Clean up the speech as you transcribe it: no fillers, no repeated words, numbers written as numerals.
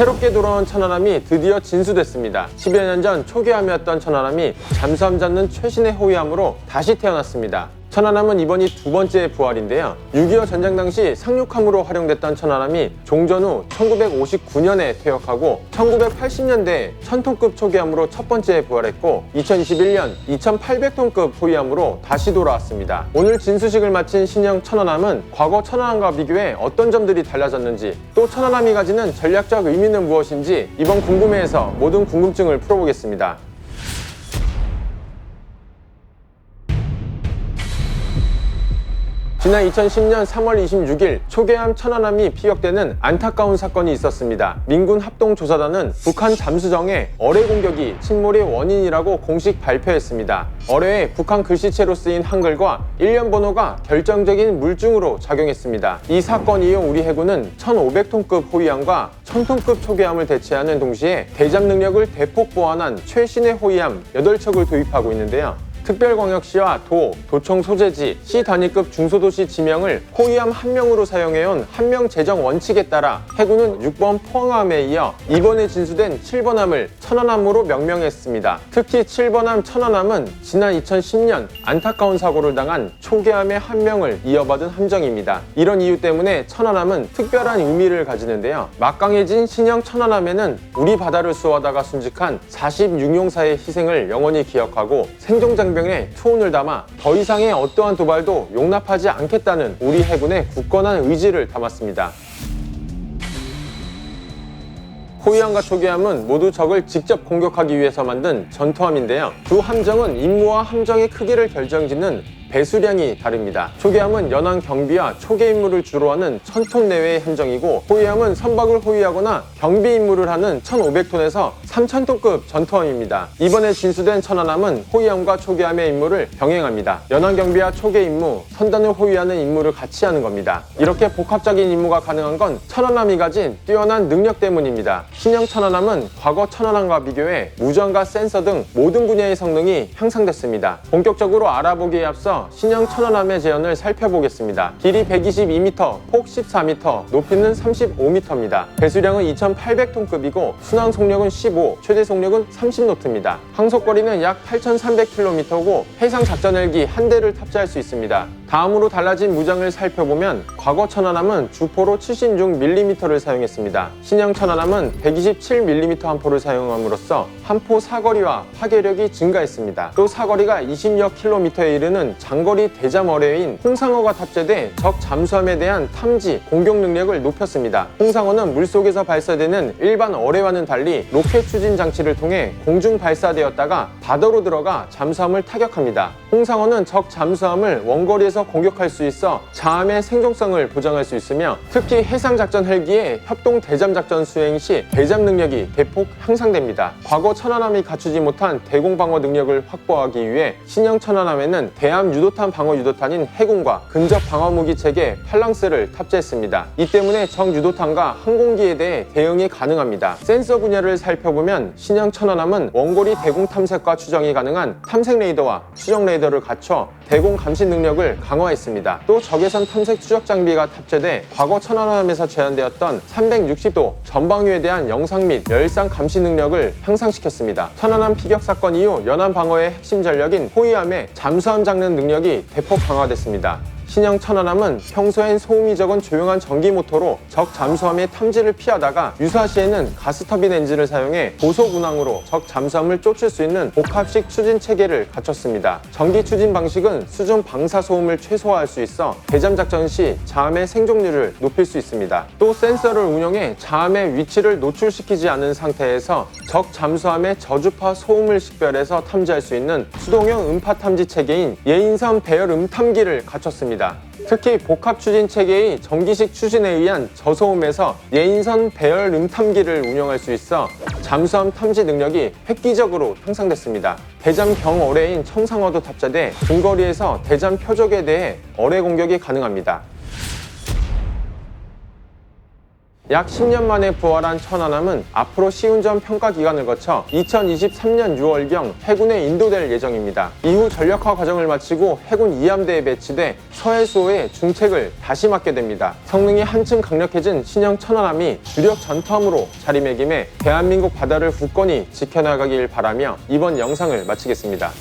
새롭게 돌아온 천안함이 드디어 진수됐습니다. 10여 년 전 초기함이었던 천안함이 잠수함 잡는 최신의 호위함으로 다시 태어났습니다. 천안함은 이번이 두 번째 부활인데요. 6.25 전쟁 당시 상륙함으로 활용됐던 천안함이 종전 후 1959년에 퇴역하고 1980년대에 1000톤급 초기함으로 첫 번째 부활했고 2021년 2800톤급 호위함으로 다시 돌아왔습니다. 오늘 진수식을 마친 신형 천안함은 과거 천안함과 비교해 어떤 점들이 달라졌는지, 또 천안함이 가지는 전략적 의미는 무엇인지 이번 궁금해에서 모든 궁금증을 풀어보겠습니다. 지난 2010년 3월 26일 초계함 천안함이 피격되는 안타까운 사건이 있었습니다. 민군 합동조사단은 북한 잠수정에 어뢰 공격이 침몰의 원인이라고 공식 발표했습니다. 어뢰에 북한 글씨체로 쓰인 한글과 일련 번호가 결정적인 물증으로 작용했습니다. 이 사건 이후 우리 해군은 1500톤급 호위함과 1000톤급 초계함을 대체하는 동시에 대잠 능력을 대폭 보완한 최신의 호위함 8척을 도입하고 있는데요. 특별광역시와 도청 소재지, 시 단위급 중소도시 지명을 호위함 1명으로 사용해온 한명 제정 원칙에 따라 해군은 6번 포항함에 이어 이번에 진수된 7번함을 천안함으로 명명했습니다. 특히 7번함 천안함은 지난 2010년 안타까운 사고를 당한 초계함의 1명을 이어받은 함정입니다. 이런 이유 때문에 천안함은 특별한 의미를 가지는데요. 막강해진 신형 천안함에는 우리 바다를 수호하다가 순직한 46용사의 희생을 영원히 기억하고 생존장 병에 투혼을 담아 더 이상의 어떠한 도발도 용납하지 않겠다는 우리 해군의 굳건한 의지를 담았습니다. 호위함과 초계함은 모두 적을 직접 공격하기 위해서 만든 전투함인데요. 두 함정은 임무와 함정의 크기를 결정짓는 배수량이 다릅니다. 초계함은 연안 경비와 초계 임무를 주로 하는 1000톤 내외의 함정이고, 호위함은 선박을 호위하거나 경비 임무를 하는 1500톤에서 3000톤급 전투함입니다. 이번에 진수된 천안함은 호위함과 초계함의 임무를 병행합니다. 연안 경비와 초계 임무, 선단을 호위하는 임무를 같이 하는 겁니다. 이렇게 복합적인 임무가 가능한 건 천안함이 가진 뛰어난 능력 때문입니다. 신형 천안함은 과거 천안함과 비교해 무전과 센서 등 모든 분야의 성능이 향상됐습니다. 본격적으로 알아보기에 앞서 신형 천안함의 재현을 살펴보겠습니다. 길이 122m, 폭 14m, 높이는 35m입니다. 배수량은 2800톤급이고 순항 속력은 15, 최대 속력은 30노트입니다. 항속거리는 약 8300km고 해상 작전 헬기 한 대를 탑재할 수 있습니다. 다음으로 달라진 무장을 살펴보면 과거 천안함은 주포로 76mm를 사용했습니다. 신형 천안함은 127mm 함포를 사용함으로써 함포 사거리와 파괴력이 증가했습니다. 또 사거리가 20여 킬로미터에 이르는 장거리 대잠 어뢰인 홍상어가 탑재돼 적 잠수함에 대한 탐지, 공격 능력을 높였습니다. 홍상어는 물속에서 발사되는 일반 어뢰와는 달리 로켓 추진 장치를 통해 공중 발사되었다가 바다로 들어가 잠수함을 타격합니다. 홍상어는 적 잠수함을 원거리에서 공격할 수 있어 자함의 생존성을 보장할 수 있으며, 특히 해상작전 헬기의 협동 대잠작전 수행 시 대잠 능력이 대폭 향상됩니다. 과거 천안함이 갖추지 못한 대공방어 능력을 확보하기 위해 신형 천안함에는 대함 유도탄 방어 유도탄인 해군과 근접 방어무기 체계 팔랑스를 탑재했습니다. 이 때문에 적 유도탄과 항공기에 대해 대응이 가능합니다. 센서 분야를 살펴보면 신형 천안함은 원거리 대공 탐색과 추정이 가능한 탐색 레이더와 추적 레이더를 갖춰 대공 감시 능력을 강화했습니다. 또 적외선 탐색 추적 장비가 탑재돼 과거 천안함에서 제한되었던 360도 전방위에 대한 영상 및 열상 감시 능력을 향상시켰습니다. 천안함 피격 사건 이후 연안 방어의 핵심 전력인 호위함의 잠수함 잡는 능력이 대폭 강화됐습니다. 신형 천안함은 평소엔 소음이 적은 조용한 전기 모터로 적 잠수함의 탐지를 피하다가 유사시에는 가스터빈 엔진을 사용해 고속 운항으로 적 잠수함을 쫓을 수 있는 복합식 추진 체계를 갖췄습니다. 전기 추진 방식은 수중 방사 소음을 최소화할 수 있어 대잠 작전 시 자함의 생존율을 높일 수 있습니다. 또 센서를 운영해 자함의 위치를 노출시키지 않은 상태에서 적 잠수함의 저주파 소음을 식별해서 탐지할 수 있는 수동형 음파 탐지 체계인 예인선 배열 음탐기를 갖췄습니다. 특히 복합 추진 체계의 전기식 추진에 의한 저소음에서 예인선 배열 음탐기를 운영할 수 있어 잠수함 탐지 능력이 획기적으로 향상됐습니다. 대잠 경어뢰인 청상어도 탑재돼 근거리에서 대잠 표적에 대해 어뢰 공격이 가능합니다. 약 10년 만에 부활한 천안함은 앞으로 시운전 평가 기간을 거쳐 2023년 6월경 해군에 인도될 예정입니다. 이후 전력화 과정을 마치고 해군 2함대에 배치돼 서해수호의 중책을 다시 맡게 됩니다. 성능이 한층 강력해진 신형 천안함이 주력 전투함으로 자리매김해 대한민국 바다를 굳건히 지켜나가길 바라며 이번 영상을 마치겠습니다.